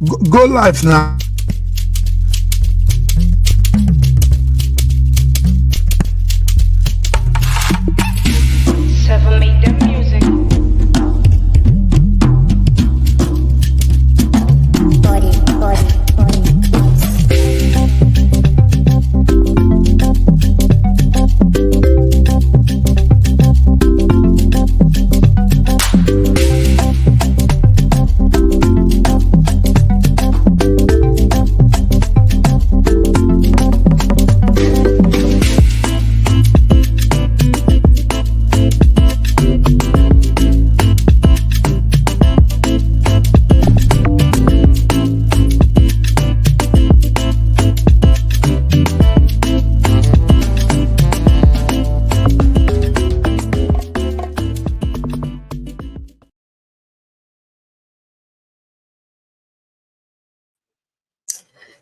Go live now. Seven made them music.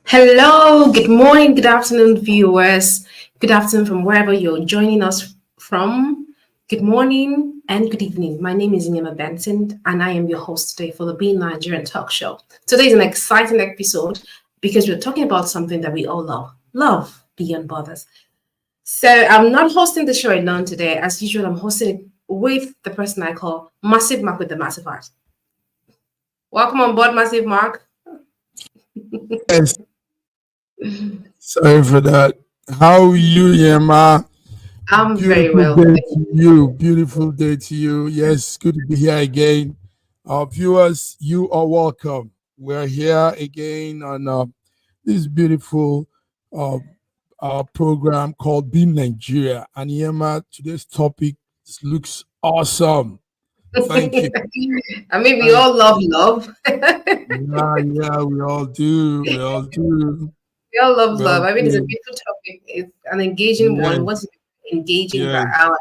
Hello, good morning, good afternoon, viewers. Good afternoon from wherever you're joining us from. Good morning and good evening. My name is Inyama Benson, and I am your host today for the Being Nigerian Talk Show. Today is an exciting episode because we're talking about something that we all love beyond borders. So I'm not hosting the show alone today. As usual, I'm hosting it with the person I call Massive Mark with the Massive Heart. Welcome on board, Massive Mark. Yes, sorry for that. How are you, Yema? I'm very Beautiful well. day to you. Beautiful day to you. Yes, good to be here again. Viewers, you are welcome. We're here again on this beautiful uh, program called Beam Nigeria. And Yema, today's topic looks awesome. Thank you. I mean, we Thank all love love. Yeah, we all do. We all do. We all love We all love. I mean, it's a do. beautiful topic. It's an engaging one. Yes, What's engaging that yes, our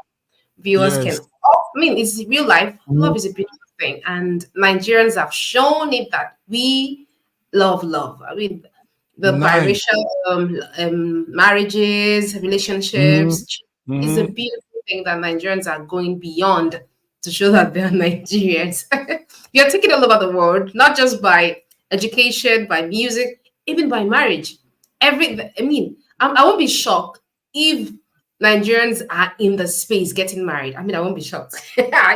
viewers can. yes. I mean, it's real life. Mm, Love is a beautiful thing, and Nigerians have shown it that we love love. I mean, the nice. biracial marriages, Mm, relationships is a mm, beautiful thing that Nigerians are going beyond to show that they're Nigerians. You're taking all over the world, not just by education, by music, even by marriage. I won't be shocked if Nigerians are in the space getting married. I mean, I won't be shocked.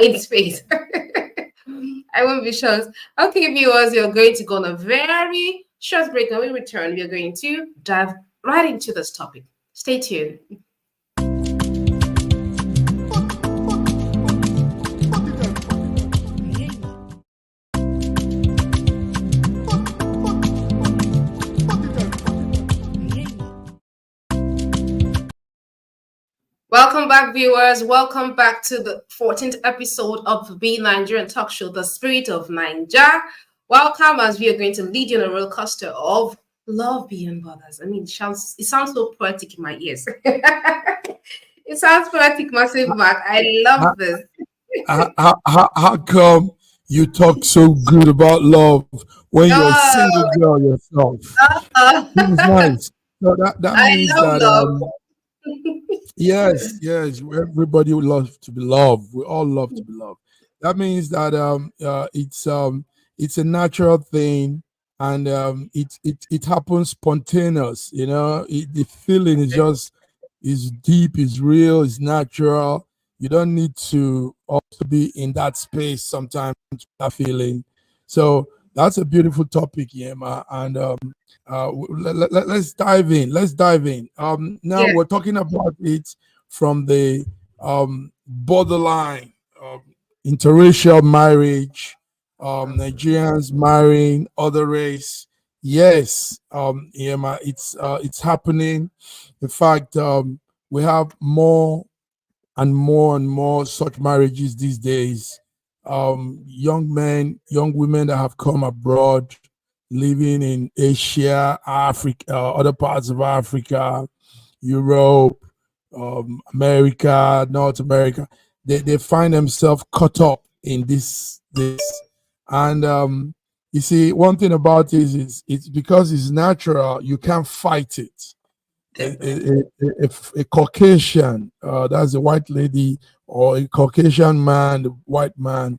In space. I won't be shocked. Okay, viewers, you're going to go on a very short break. When we return, we are going to dive right into this topic. Stay tuned. Welcome back, viewers. Welcome back to the 14th episode of the Be Nigerian Talk Show, The Spirit of Niger. Welcome as we are going to lead you on a roller coaster of love beyond borders. I mean, it sounds so poetic in my ears. It sounds poetic, Massive Mark. I how, love this. how come you talk so good about love when you're a single Oh, girl yourself? This is I nice. So that means love that love. yes, everybody would love to be loved. We all love to be loved. That means that it's a natural thing, and it happens spontaneous. The feeling is just is deep, is real, is natural. You don't need to also be in that space sometimes to that feeling. So that's a beautiful topic, Yema, and let's dive in. Let's dive in. Now Yeah. we're talking about it from the borderline interracial marriage, Nigerians marrying other race. Yes, Yema, it's happening. In fact, we have more and more and more such marriages these days. Young men, young women that have come abroad, living in Asia, Africa, other parts of Africa, Europe, America, North America, they find themselves caught up in this. And you see, one thing about it is it's because it's natural, you can't fight it. A Caucasian, that's a white lady, or a Caucasian man, white man,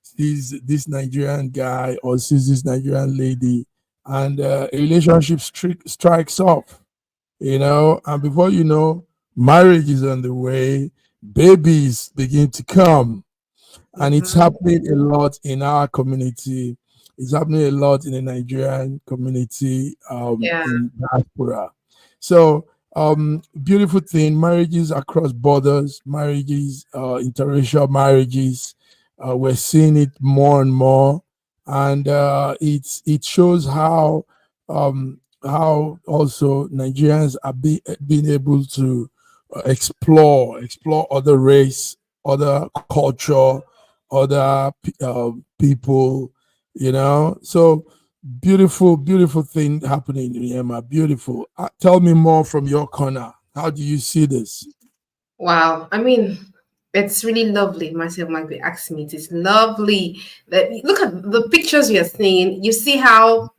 sees this Nigerian guy or sees this Nigerian lady, and a relationship strikes up, and before you know, marriage is on the way, babies begin to come, and it's Mm-hmm. happening a lot in our community. It's happening a lot in the Nigerian community, Yeah. in diaspora. So, beautiful thing, marriages across borders, marriages, interracial marriages. We're seeing it more and more, and it shows how also Nigerians are being able to explore other race, other culture, other people, So beautiful, beautiful thing happening in Yema. Beautiful. Tell me more from your corner. How do you see this? Wow. I mean, it's really lovely. Myself might be asking me. It is lovely. Look at the pictures you're seeing. You see how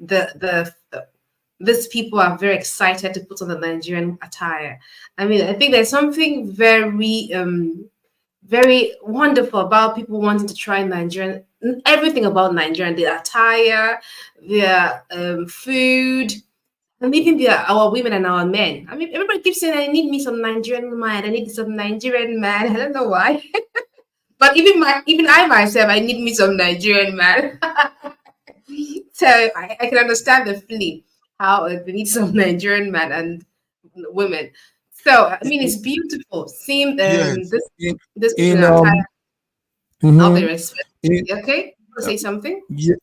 these people are very excited to put on the Nigerian attire. I mean, I think there's something very wonderful about people wanting to try Nigerian, everything about Nigerian, the attire, their food, and even our women and our men. I mean, everybody keeps saying, I need me some Nigerian man, I need some Nigerian man. I don't know why. But even I myself, I need me some Nigerian man. So I can understand the feeling how they need some Nigerian man and women. So I mean, it's beautiful seeing Yes. this people In in attire, how they mhm. respect. in, Okay, want to uh, say something? ye-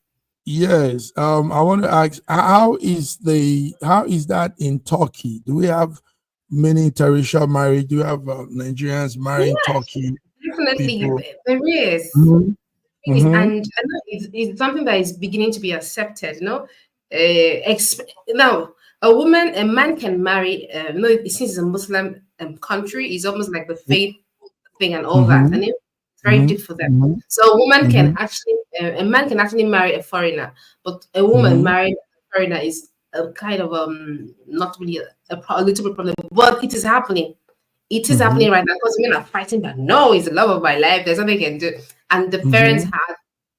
yes. I want to ask, how is that in Turkey? Do we have many interracial marriage? Do you have Nigerians marrying Yes, Turkey definitely people? there is. Mhm. Mhm. And I know it's something that is beginning to be accepted. Now a man can marry. Since it's a Muslim country, it's almost like the faith thing and all that, and Mhm. it's very Mhm. deep for them. Mhm. So Mhm. a man can actually marry a foreigner, but a woman Mhm. marrying a foreigner is a kind of not really a little bit problem, but it is happening. It is Mhm. happening right now because men are fighting that no, it's the love of my life. There's nothing I can do, and the parents Mhm.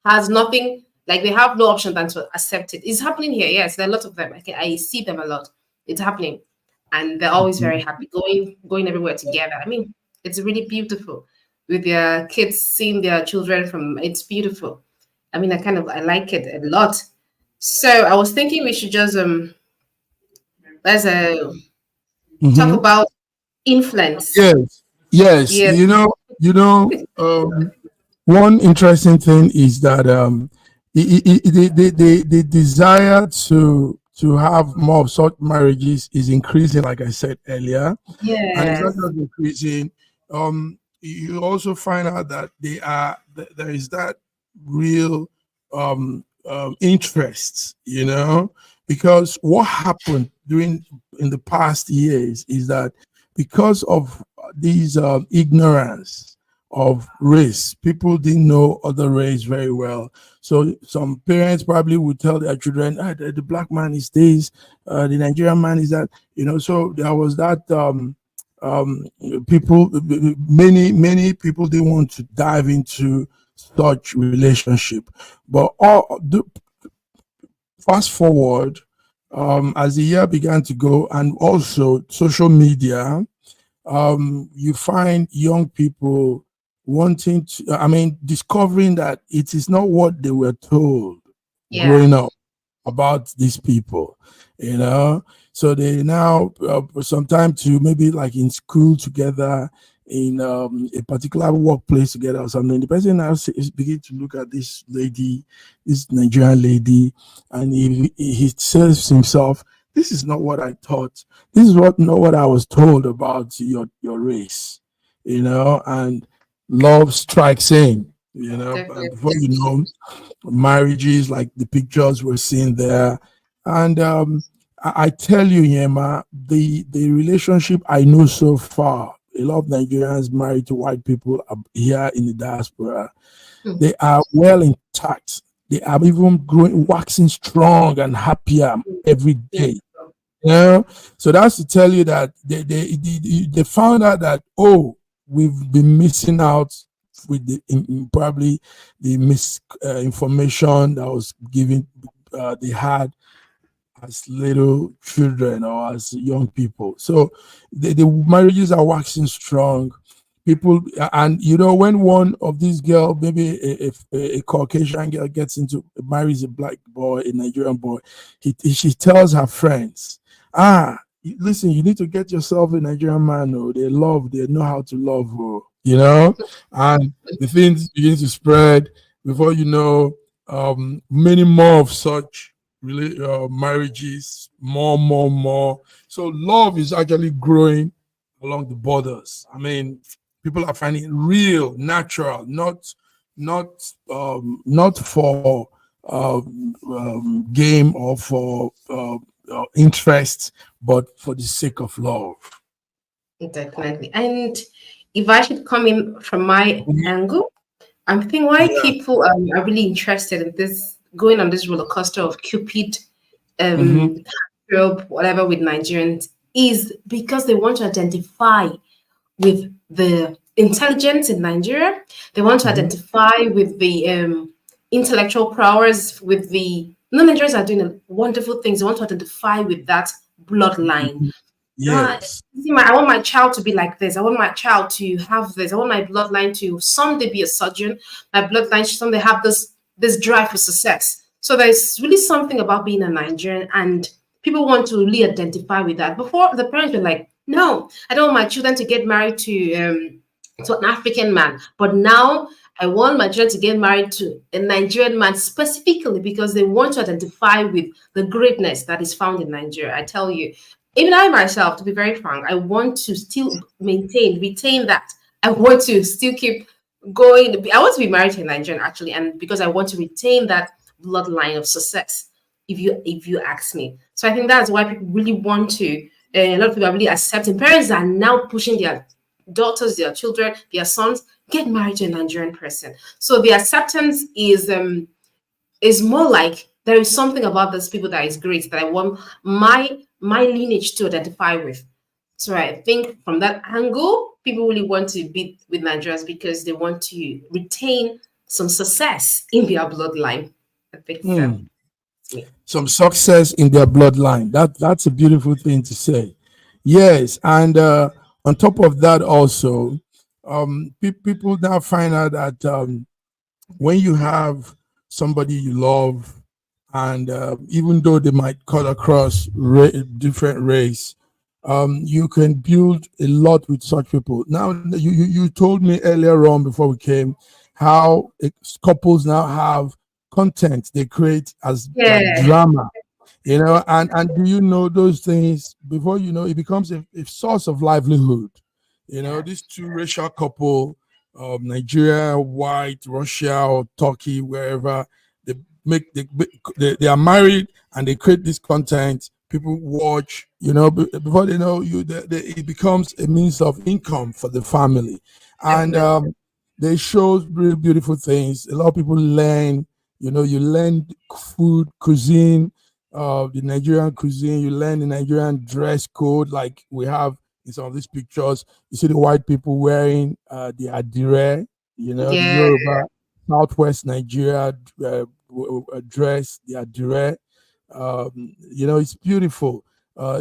has nothing, like they have no option than to accept it. It's happening here. Yes, there are a lot of them. I see them a lot. It's happening, and they're always very Mhm. happy going everywhere together. I mean, it's really beautiful with their kids seeing their children from. It's beautiful. I mean, I like it a lot. So I was thinking we should just let's talk Mhm. about influence. Yes. Yes. Yeah. One interesting thing is that the desire to have more of such marriages is increasing, like I said earlier, and it's not Yes. just increasing. You also find out that there is that real interest, because what happened during in the past years is that because of these ignorance of race, people didn't know other race very well. So some parents probably would tell their children, the black man is this, the Nigerian man is that, So there was that um, people, many people didn't want to dive into such relationship. But fast forward, as the year began to go, and also social media, you find young people wanting to, I mean, discovering that it is not what they were told Yeah. growing up about these people, you know. So they now sometime to maybe like in school together, in a particular workplace together or something. The person now is begin to look at this lady, this Nigerian lady, and he says to himself, "This is not what I thought. This is not what I was told about your race," and love strikes in. And before Definitely. you know, marriages like the pictures we're seeing there. And I tell you, Yema, the relationship I know so far, a lot of Nigerians married to white people here in the diaspora, Hmm. they are well intact. They are even growing, waxing strong and happier every day. Beautiful. So that's to tell you that they found out that, oh, we've been missing out with probably the misinformation that was given, they had, as little children or as young people. So the marriages are waxing strong. People, and when one of these girls, maybe a Caucasian girl, gets into marries a black boy, a Nigerian boy, she tells her friends, listen, you need to get yourself a Nigerian man. Oh, they know how to love. Oh, and the things begin to spread. Before you know, many more of such really marriages, more. So love is actually growing along the borders. I mean, people are finding it real, natural, not for game or for interest, but for the sake of love. Definitely. And if I should come in from my angle, I'm thinking why Yeah. people are really interested in this going on this roller coaster of Cupid, Mm-hmm. um, whatever with Nigerians is because they want to identify with the intelligence in Nigeria. They want to Mm-hmm. identify with the intellectual prowess, with the no Nigerians are doing wonderful things. They want to identify with that bloodline. Yes. I want my child to be like this. I want my child to have this. I want my bloodline to someday be a surgeon. My bloodline should someday have this drive for success. So there's really something about being a Nigerian, and people want to really identify with that. Before the parents were like, "No, I don't want my children to get married to an African man," but now I want my children to get married to a Nigerian man specifically because they want to identify with the greatness that is found in Nigeria. I tell you, even I myself, to be very frank, I want to still retain that. I want to still keep going. I want to be married to a Nigerian actually, and because I want to retain that bloodline of success. If you ask me, so I think that's why people really want to. A lot of people are really accepting. Parents are now pushing their daughters, their children, their sons get married to a Nigerian person. So the acceptance is more like there is something about these people that is great that I want my lineage to identify with. So I think from that angle, people really want to be with Nigerians because they want to retain some success in their bloodline. I think so. Hmm. Some success in their bloodline. That's a beautiful thing to say. Yes, and on top of that, also, people now find out that when you have somebody you love, and even though they might cut across different race, you can build a lot with such people. Now, you told me earlier on before we came how couples now have content they create as like Yeah, drama, and do you know those things? Before you know, it becomes a source of livelihood. yeah, This two racial couple, Nigeria, white, Russia, or Turkey, wherever, they they are married and they create this content. People watch, before they know you, it becomes a means of income for the family, and definitely. they show really beautiful things. A lot of people learn. You learn food, cuisine, the Nigerian cuisine. You learn the Nigerian dress code, like we have in some of these pictures. You see the white people wearing the adire, the Yeah, Yoruba, Southwest Nigeria dress, the adire. It's beautiful.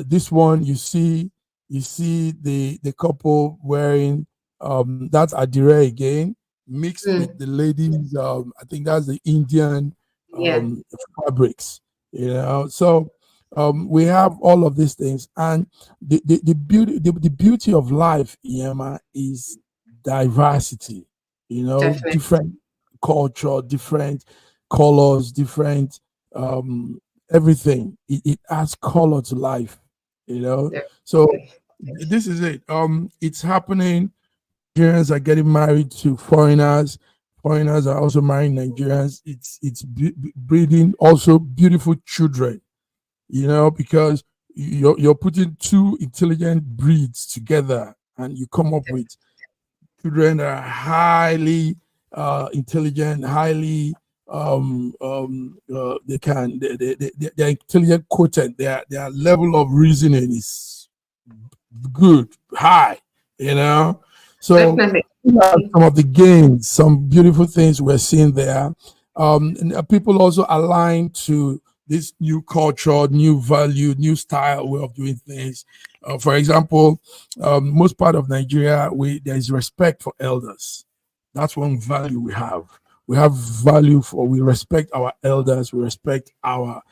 This one, you see the couple wearing that's adire again, mixed with mm, the ladies. I think that's the Indian yeah, um, fabrics. So we have all of these things, and the beauty of life, Yema, is diversity. definitely, Different culture, different colors, different um, everything. It adds color to life. So definitely. this is it. It's happening. Nigerians are getting married to foreigners. Foreigners are also marrying Nigerians. It's breeding also beautiful children. Because you're putting two intelligent breeds together, and you come up with children that are highly intelligent, highly they're intelligent quotient. Their level of reasoning is good, high, you know. So Definitely. these are some of the gains, some beautiful things we're seeing there. And people also align to this new culture, new value, new style way of doing things. For example, most part of Nigeria, there is respect for elders. That's one value we have. We have value for, we respect our elders, we respect our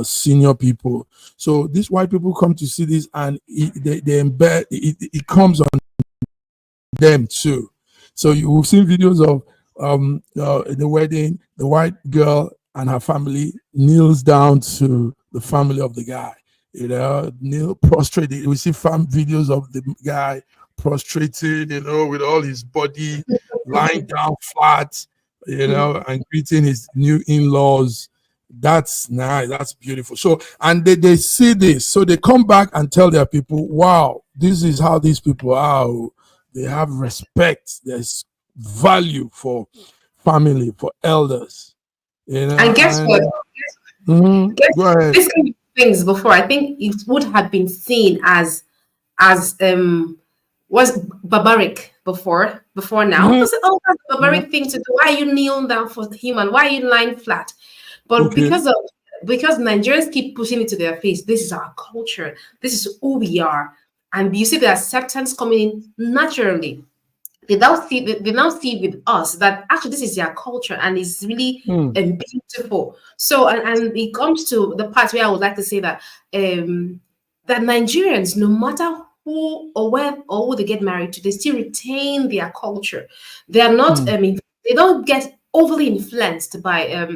senior people. So these white people come to see this, and they embed it comes on them too. So you've seen videos of the wedding, the white girl and her family kneels down to the family of the guy. Kneel, prostrate. We see videos of the guy prostrated, with all his body lying down flat, and greeting his new in-laws. That's nice. That's beautiful. So, and they see this, so they come back and tell their people, wow, this is how these people are. They have respect. There's value for family, for elders. And guess what? Go ahead. This kind of things before, I think it would have been seen as was barbaric before now. That's a barbaric thing to do. Why are you kneeling down for him, and why are you lying flat? But because Nigerians keep pushing it to their face, this is our culture, this is who we are, and you see the acceptance coming in naturally. They now see with us that actually this is their culture and it's really beautiful. So and it comes to the part where I would like to say that that Nigerians, no matter who or where or who they get married to, they still retain their culture. They are not. They don't get overly influenced by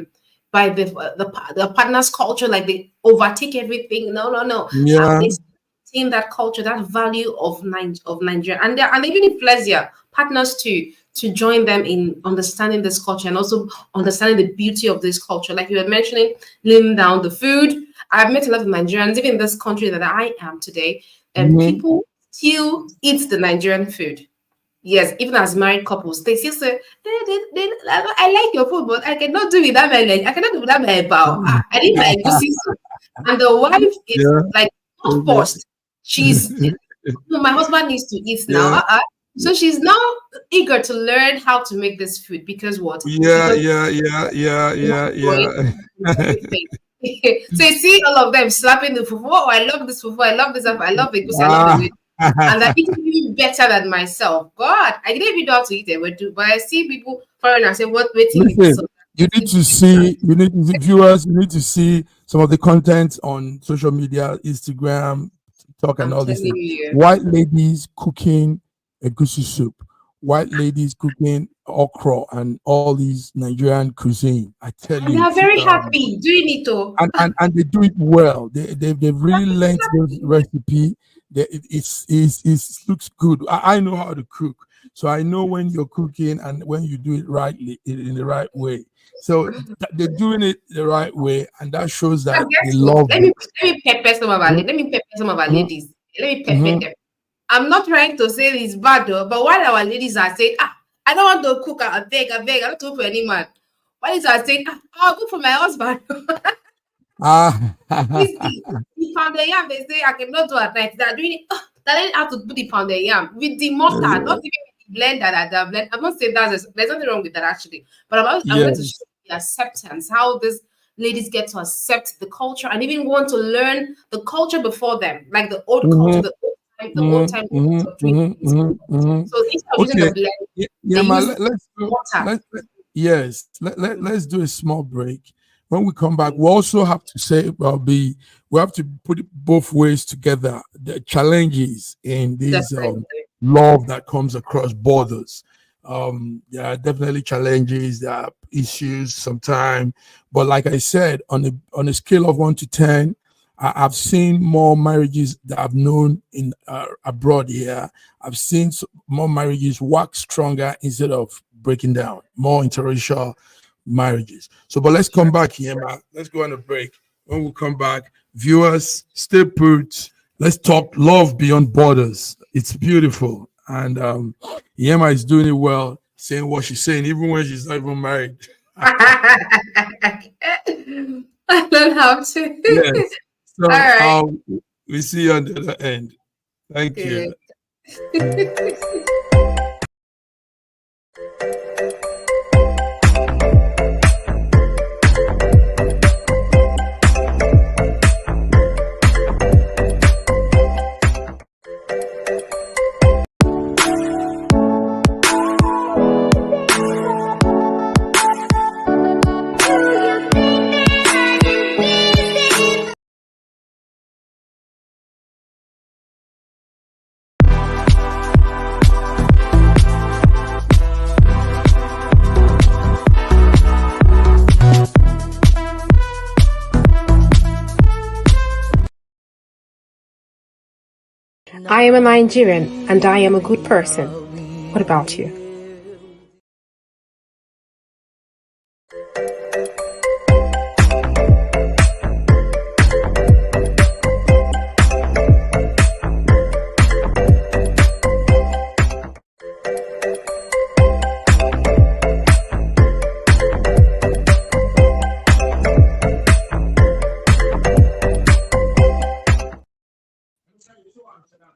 the partner's culture, like they overtake everything. No. Yeah. They retain that culture, that value of Nigeria, and they even influence their partners to join them in understanding this culture and also understanding the beauty of this culture. Like you were mentioning, laying down the food. I've met a lot of Nigerians, even in this country that I am today, and people still eat the Nigerian food. Yes, even as married couples, they still say, I like your food, but I cannot do without my leg. I cannot do without my bow. I need my goosey soup. And the wife is like not forced. She's my husband needs to eat now. So she's now eager to learn how to make this food because what? Yeah. So you see all of them slapping the fufu. Oh, I love this fufu. I love this. I love it. I love it. And they're eating better than myself. God, I didn't even know how to eat it, but I see people foreigners say, "What waiting?" You need to see, viewers, you need to see some of the content on social media, Instagram, TikTok, and all this. White ladies cooking a goosey soup, white ladies cooking okra, and all these Nigerian cuisine. I tell you, they are very happy doing it, though. And they do it well. They've really learned this recipe. It looks good. I know how to cook, so I know when you're cooking and when you do it rightly in the right way. So they're doing it the right way, and that shows that they love it. Let me pepper some of our ladies. Let me pepper them. I'm not trying to say it's bad, though, but while our ladies are saying, I don't want to cook, I beg, I don't cook for any man. While ladies are saying, I'll cook for my husband. The pounded yam, they say I cannot do at night. They're doing it. They have to put the pounded yam with the mortar, not even with the blender. I'm not saying there's nothing wrong with that actually, but I'm going to show the acceptance, how these ladies get to accept the culture and even want to learn the culture before them, like the old culture, the old time. So instead of using the blend, let's do a small break. When we come back, we also have to say, we have to put it both ways together. The challenges in this love that comes across borders. There are definitely challenges, there are issues sometimes. But like I said, on a scale of 1 to 10, I've seen more marriages that I've known in abroad here. I've seen more marriages work stronger instead of breaking down, more interracial marriages. So, but let's come back here, man. Let's go on a break. When we come back, viewers, stay put. Let's talk love beyond borders. It's beautiful. And Yema is doing it well, saying what she's saying, even when she's not even married. I don't have to. Yes. So right. We see you on the other end. Thank you. I am a Nigerian and I am a good person. What about you?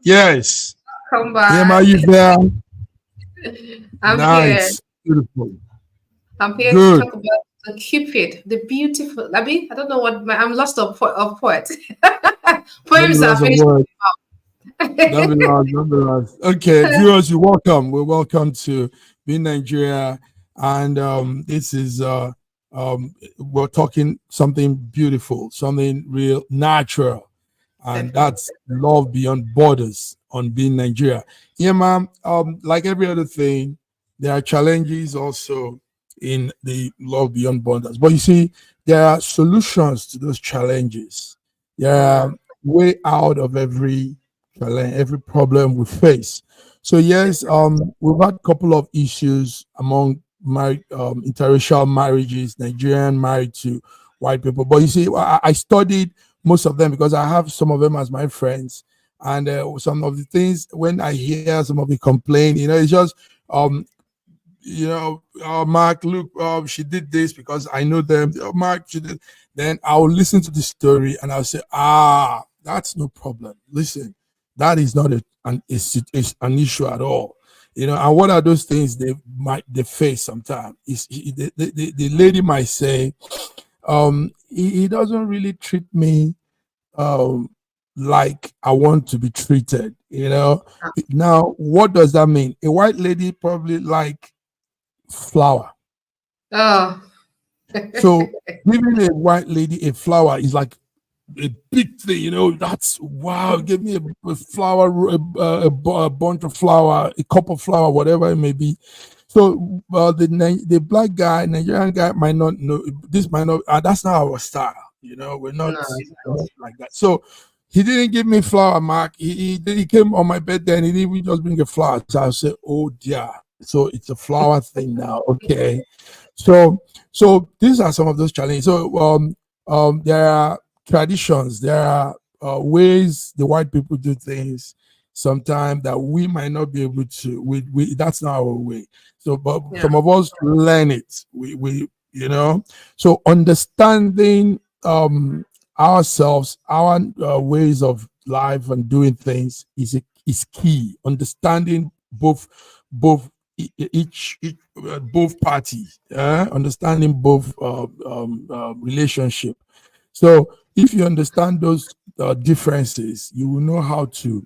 Yes. Come Yeah, are back. you there? I'm here. Nice. Beautiful. I'm here to Good. talk about the Cupid, the beautiful. I don't know what I'm lost of poet. Don't be Poems are lots of finished. words. Don't be lost. Don't be lost. Okay, viewers, you're welcome. We're welcome to Be Nigeria, and this is we're talking something beautiful, something real, natural, and Definitely. that's love beyond borders on Being Nigeria. Yeah, ma'am. Like every other thing, there are challenges also in the love beyond borders, but you see, there are solutions to those challenges. There are Mm, way out of every challenge, every problem we face. So yes, definitely. we've had a couple of issues among married interracial marriages, Nigerian married to white people. But you see, I studied most of them because I have some of them as my friends, and some of the things when I hear some of the complain, it's just um Mark, look, she did this because I know them. Oh, Mark, she did. Then I'll listen to the story and I'll say, that's no problem. Listen, that is not an issue at all. And what are those things they face sometimes? The lady might say, he doesn't really treat me um like I want to be treated. Now what does that mean? A white lady probably like flower. Oh, So giving a white lady a flower is like a big thing, That's wow. Give me a flower, a bunch of flower, a cup of flower, whatever it may be. So the black guy, Nigerian guy, might not know this. Might not. That's not our style. We're not, no, it's we're not like that. So he didn't give me flower, Mark. He came on my birthday and he didn't even just bring a flower. So I said, oh dear. So it's a flower thing now. Okay. So these are some of those challenges. So there are traditions, there are ways the white people do things sometimes that we might not be able to. That's not our way. So, but yeah, some of us learn it. So understanding ourselves, our ways of life and doing things is key. Understanding both each both parties, understanding both relationship. So if you understand those differences, you will know how to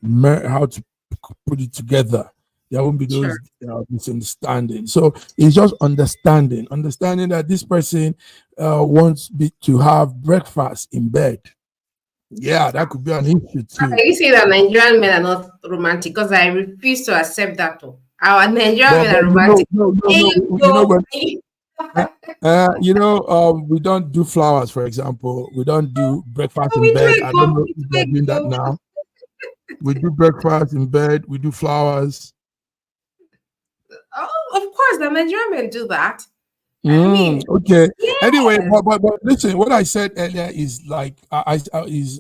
put it together. There won't be sure. those misunderstandings. So it's just understanding that this person wants to have breakfast in bed. Yeah, that could be an issue too. Okay, you say that Nigerian men are not romantic because I refuse to accept that. Oh. Our Nigerian men But are romantic. no, no, Hey, no. go. Uh, we don't do flowers, for example. We don't do breakfast in We do bed. it, I don't go. know We if do they're it, doing that go. now. We do breakfast in bed. We do flowers. Oh, of course, the Nigerian men do that. I mean, Okay. Anyway, yes, but listen, what I said earlier is like is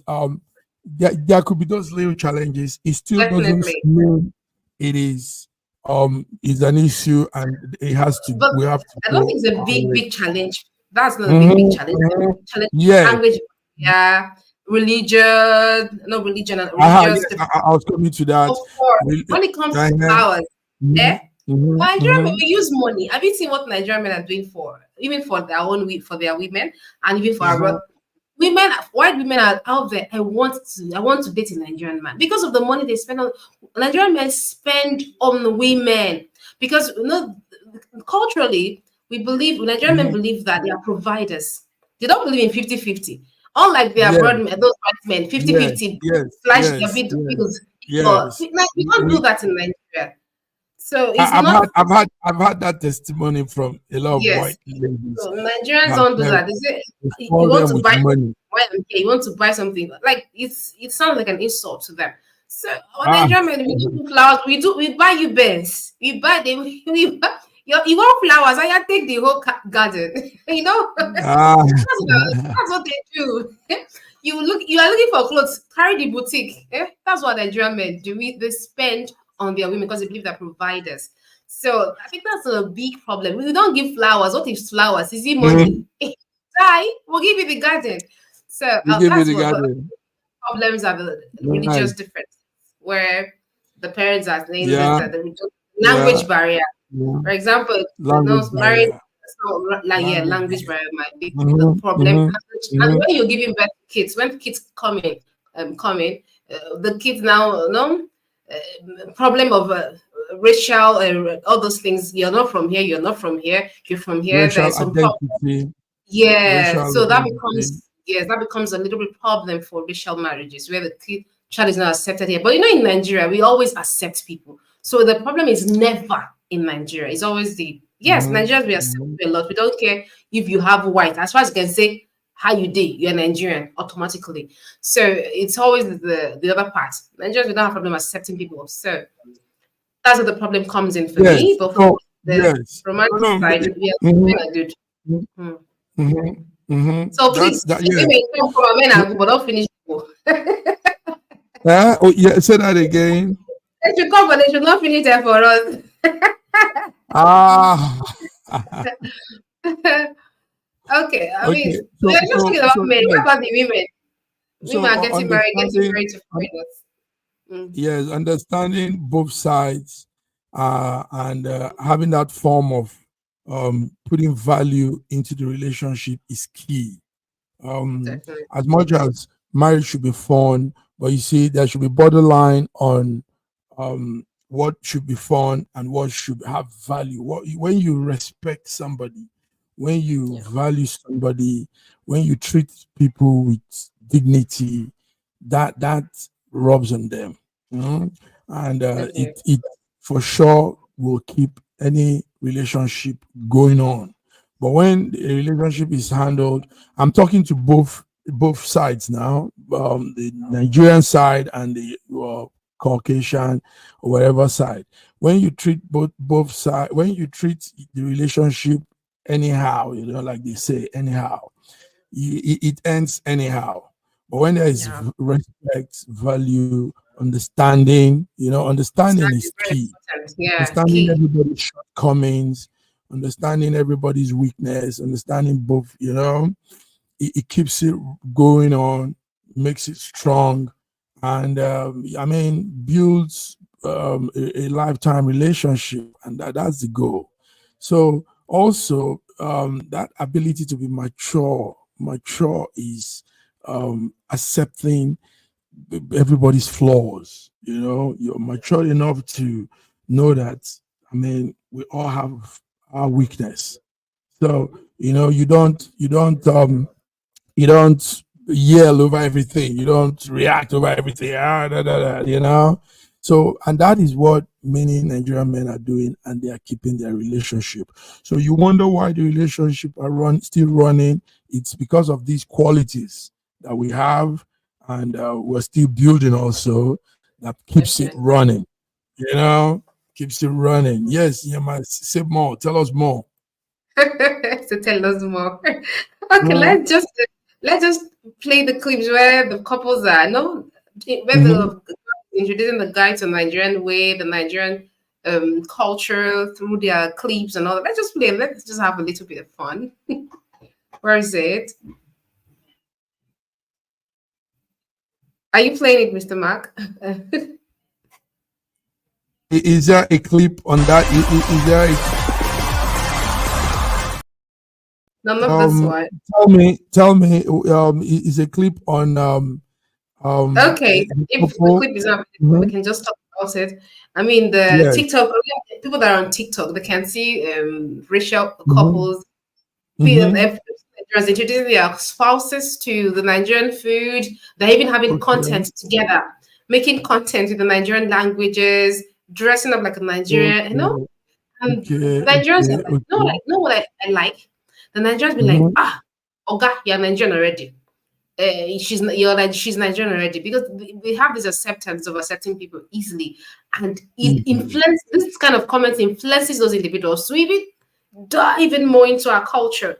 there could be those little challenges. It still doesn't definitely. mean it is an issue, and it has to. But We have to I don't go think it's a our big, way. big challenge. That's not a big, big Mhm, challenge. mhm. Challenge Yes, language, yeah, religion, no religion, and yes, religious difference. I was coming to that. Of course, We, when it comes to uh-huh. flowers, eh? Mhm, mhm, Nigerian men, mhm, we use money. Have you seen what Nigerian men are doing for, even for their own, for their women, and even for our mhm. women, white women are out there. I want to date a Nigerian man because of the money they spend on. Nigerian men spend on women because culturally we believe Nigerian men Mhm. believe that they are providers. They don't believe in 50-50. Unlike their Yes, broad men, those white men, yes, 50-50, yes, slash their yes, yes, bills equal. yes. Like, we don't do We, that in Nigeria. So it's I've not. I've had that testimony from a lot of Yes. white ladies So Nigerians that don't do that. They say they you spoil want them to with buy money. why am here? You want to buy something like it sounds like an insult to them. So on Ah, Nigerian men, we do flowers. We buy you beans. We buy the we buy, you want flowers, and you take the whole garden. You know, ah. that's what they do. You are looking for clothes, carry the boutique. That's what Nigerian men do. They spend on their women because they believe they're providers. So I think that's a big problem. We don't give flowers. What is flowers? Is it money? Mhm. Die, we'll give you the garden. So We give you that's the what. But garden. problems are the Right. religious difference, where the parents are saying this, Yeah, that the yeah, language barrier. yeah. For example, Language married, barrier. so like yeah, Language language barrier. barrier might be the Mm-hmm, problem. mm-hmm, And mm-hmm. when you're giving birth to kids, when kids coming, the kids now, no, problem of racial all those things. You're not from here. You're not from here. You're from here. Racial There's some problem. identity. Yeah, Racial so that identity. becomes yes, that becomes a little bit problem for racial marriages where the child is not accepted here. But you know, in Nigeria, we always accept people. So the problem is never in Nigeria. It's always the yes, Mm-hmm, Nigerians we accept mm-hmm. you a lot. We don't care if you have white. As far as you can say how you did, you're Nigerian automatically. So it's always the other part. Nigerians we don't have problem accepting people. So that's where the problem comes in for me. Yes. But for So the yes. romantic No, no. side, we are Mm-hmm, doing a good. Hmm. mm-hmm, mm-hmm. So That please, that yeah. women come from men So, and go, but don't finish. Go. oh yeah. Say that again. They should come, but they should not finish there for us. Ah. Okay, I Okay. mean, we're just talking about So men. What yes. about the women? So Women are getting understanding. married to foreigners. Mm, Yes, understanding both sides, and having that form of putting value into the relationship is key. definitely. As much as marriage should be fun, but you see, there should be borderline on what should be fun and what should have value. When you respect somebody, when you Yeah, value somebody, when you treat people with dignity, that rubs on them. Mhm. And definitely. it for sure will keep any relationship going on. But when the relationship is handled, I'm talking to both sides now, the Nigerian side and the Caucasian or whatever side. When you treat both sides, when you treat the relationship anyhow, like they say, anyhow, it ends anyhow. But when there is Yeah, respect, value, understanding, understanding understanding is is very key. important. Yeah, Understanding key. everybody's shortcomings, understanding everybody's weakness, understanding both, it keeps it going on, makes it strong, and I mean, builds a lifetime relationship, and that's the goal. So also that ability to be mature is accepting everybody's flaws. You're mature enough to know that. I mean, we all have our weakness. So you don't yell over everything. You don't react over everything. Da, da, da, So, and that is what many Nigerian men are doing, and they are keeping their relationship. So you wonder why the relationship are still running. It's because of these qualities that we have, and we're still building also, that keeps it Definitely. running. You know, keeps it running. Yes, you might say more. Tell us more. So tell us more. Okay, Mm-hmm. let's just play the clips where the couples are no where Mm-hmm. the introducing the guy to Nigerian way, the Nigerian culture through their clips and all that. Let's just play. Let's just have a little bit of fun. Where is it? Are you playing it, Mr. Mark? Is there a clip on that? Is there No, not this one. tell me, is a clip on Okay, the if the couple? clip is up, we Mhm. can just talk about it. I mean, the Yes. TikTok people that are on TikTok, they can see racial Mm-hmm. couples Mm-hmm. Nigerians introducing their spouses to the Nigerian food. They're even having Okay. content together, making content with the Nigerian languages, dressing up like a Nigerian, Okay. And Okay. Nigerians are Okay. like, Okay. know what I like? The Nigerians be like, Mm-hmm. Oga, you're Nigerian already. you're like she's Nigerian already, because we have this acceptance of accepting people easily, and it Mhm. influences, this kind of comments influences those individuals to even dive even more into our culture,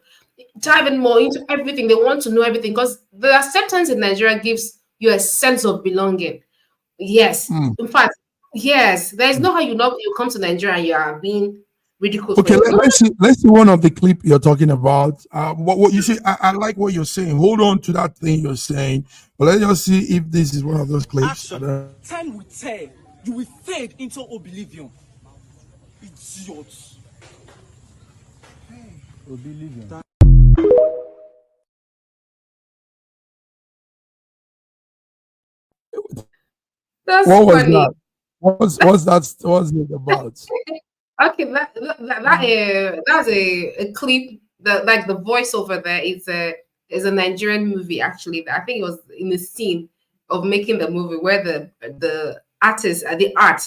dive in more into everything. They want to know everything because the acceptance in Nigeria gives you a sense of belonging. Yes, Mm. in fact, yes, there's no how you know you come to Nigeria and you are being ridiculed for Okay, your. No, let's see one of the clip you're talking about. What you see, I like what you're saying. Hold on to that thing you're saying, but let's just see if this is one of those clips. I Action. don't. Time will tell. You will fade into oblivion. Idiots. that's What was funny. that? What's it about? Okay, that's a clip that, like, the voiceover there is a Nigerian movie actually. I think it was in the scene of making the movie where the artist, the art,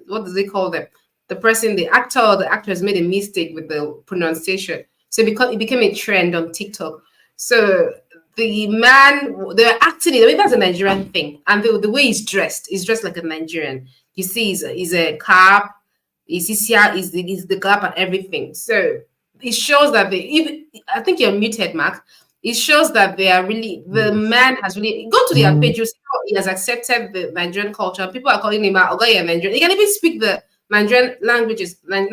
what do they call them? The person, the actor or the actress made a mistake with the pronunciation, so because it became a trend on TikTok. So the man, they were acting it. I mean, that's a Nigerian thing, and the way he's dressed like a Nigerian. You see, he's a cap, is CCR is the gap and everything. So it shows that they even, I think you're muted, Mark. It shows that they are really, the Yes. man has really, go to their Mm. page, you see how he has accepted the Nigerian culture. People are calling him out, okay, you're Nigerian. He can even speak the Nigerian Ah, languages. Yes,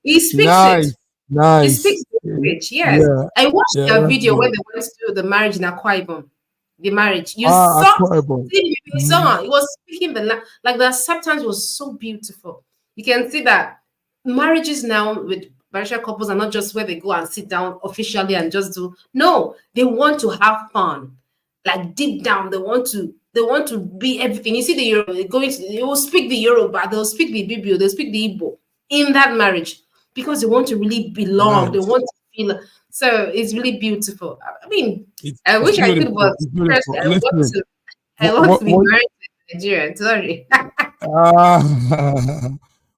he speaks it. nice, He nice. speaks the language. Yes. Yeah, I watched yeah, their that's video when good. they went to the marriage in Akwa Ibom. The marriage. You Ah, saw, acquirable. see, you Mm. saw, it was speaking like the acceptance was so beautiful. You can see that marriages now with biracial couples are not just where they go and sit down officially and just do. No, they want to have fun. Like deep down, they want to be everything. You see the Euro going to, they will speak the Yoruba, they'll speak the Bibio, they'll speak the Igbo in that marriage because they want to really belong. They Nice. want to feel. So it's really beautiful. I mean, I It's wish I could, beautiful. but It's first beautiful. I want Listen, to. I what want what to be what married to Nigeria. Sorry. Ah,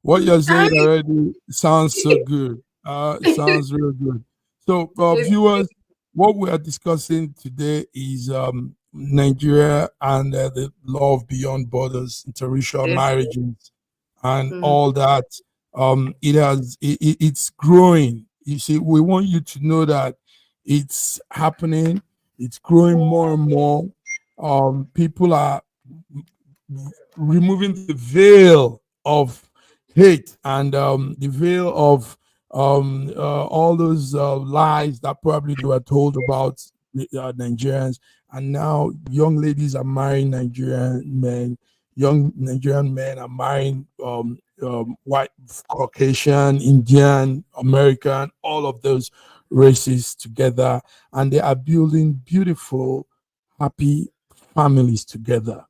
what you're I saying already sounds so good. It mean, sounds real good. So, it's, viewers, what we are discussing today is Nigeria and the law of beyond borders, interracial it's, marriages, and mm, all that. It's growing. You see, we want you to know that it's happening. It's growing more and more. People are removing the veil of hate and the veil of all those lies that probably they were told about Nigerians. And now young ladies are marrying Nigerian men, young Nigerian men are marrying white, Caucasian, Indian, American, all of those races together. And they are building beautiful, happy families together.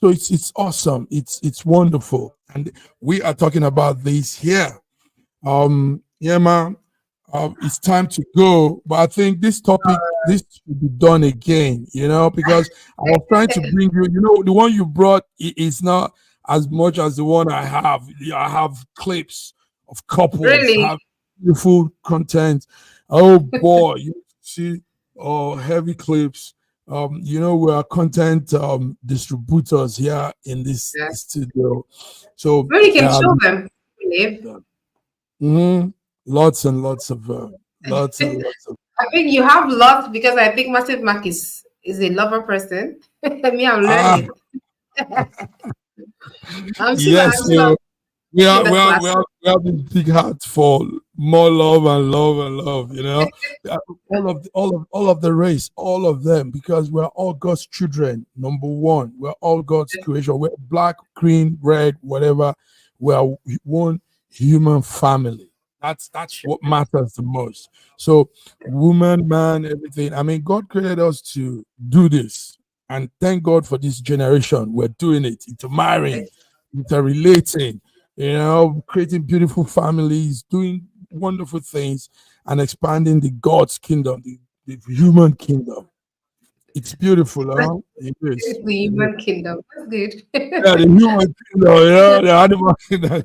So it's awesome. It's wonderful, and we are talking about this here. Yeah, man. It's time to go, but I think this should be done again. Because I was trying to bring you. The one you brought is not as much as the one I have. I have clips of couples really, have beautiful content. Oh boy, you see, heavy clips. We are content distributors here in this yeah. studio. So, Maybe you can show them. Really. mhm, lots and lots of, lots and lots of. I think you have lots because I think Massive Mark is a lover person. Me, I'm Ah, learning. I'm still yes. I'm still So we in are we the are class. we are we have this big heart for more love and love and love. Uh, all of the race, all of them, because we're all God's children. Number one, we're all God's creation. We're black, green, red, whatever. We are one human family. That's Sure. what matters the most. So, woman, man, everything. I mean, God created us to do this, and thank God for this generation. We're doing it. Intermarrying, interrelating, creating beautiful families, doing wonderful things, and expanding the God's kingdom, the human kingdom. It's beautiful, huh? It is. It's the It is. human kingdom. That's good. Yeah, the human kingdom, the animal kingdom.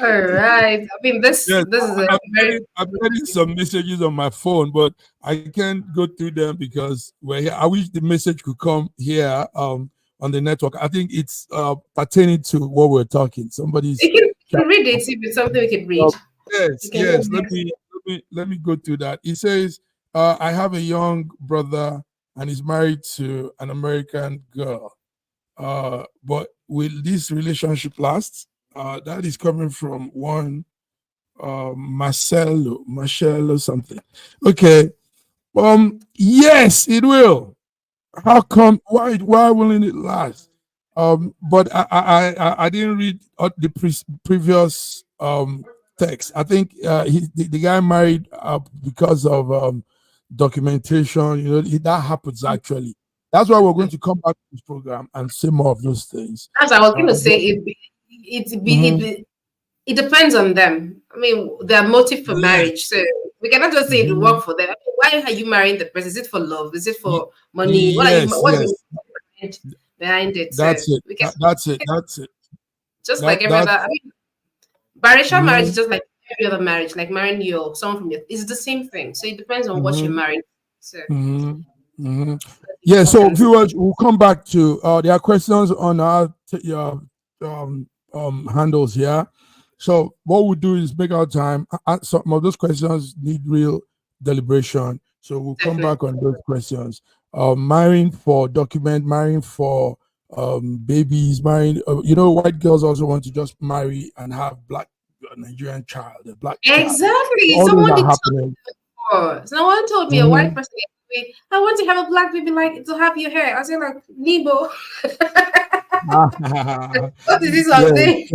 All right. I mean, this Yes, this is a very I'm getting some messages on my phone, but I can't go through them because we're here. I wish the message could come here on the network. I think it's pertaining to what we're talking. Somebody's you can read it if it's something we can read. yes, You can yes. read it. Let me go through that. It says, I have a young brother and he's married to an American girl. But will this relationship last? That is coming from one Marcelo something. Okay. Yes, it will. How come? Why wouldn't it last? But I didn't read the previous text. I think the guy married because of documentation. You know, that happens actually. That's why we're going to come back to this program and say more of those things. As I was going to say, But, mhm. it depends on them. I mean, their motive for Yes. marriage. So we cannot just say it will Mhm. work for them. I mean, why are you marrying the person? Is it for love? Is it Ye- for money? What are you? What's Yes. the behind it? So That's it. we can That's it. That's it. just like That every other. that. I mean, biracial marriage is Mhm, just like every other marriage, like marrying your someone from your. It's the same thing. So it depends on what you're mhm, marrying. So mhm, mhm. it's Yeah. So important. viewers, we'll come back to. There are questions on our handles here. So what we'll do is make our time. Some of those questions need real deliberation. So we'll come Definitely. back on those questions. Marrying for document, marrying for babies, marrying. White girls also want to just marry and have black Nigerian child, a black child. Exactly. All those Someone are did happening. someone told me a white Mhm. person, I want to have a black baby like to have your hair. I said like Nebo. What is this Yeah. I'm saying?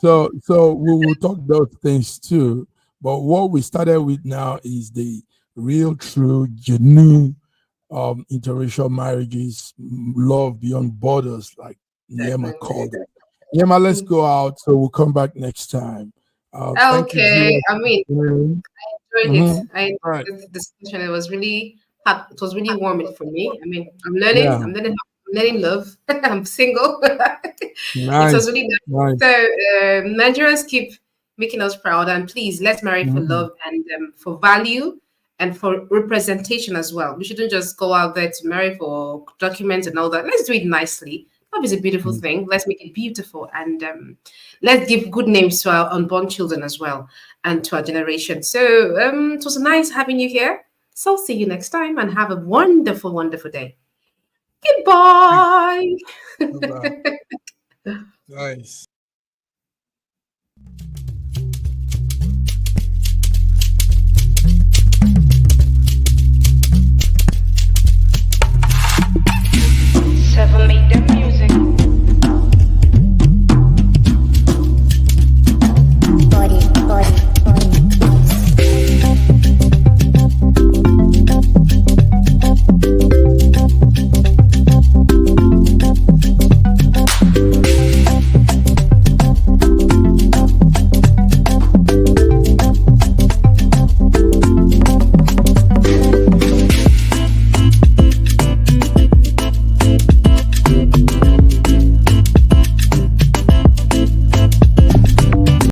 So we will talk those things too. But what we started with now is the real, true, genuine interracial marriages, love beyond borders, like Niema Definitely. called it. Niema, let's go out. So we'll come back next time. Thank you, Okay. viewers. I mean, enjoyed it. Mm-hmm. I All right. enjoyed the discussion. It was really warming for me. I mean, Yeah. I'm learning love. I'm single. It was Nice. really nice. Nice. So Nigerians keep making us proud, and please let's marry for Mhm. love and for value and for representation as well. We shouldn't just go out there to marry for documents and all that. Let's do it nicely. Love is a beautiful thing. Let's make it beautiful and let's give good names to our unborn children as well and to our generation. So it was nice having you here. So see you next time and have a wonderful, wonderful day. Thanks. Goodbye. Bye-bye. Nice.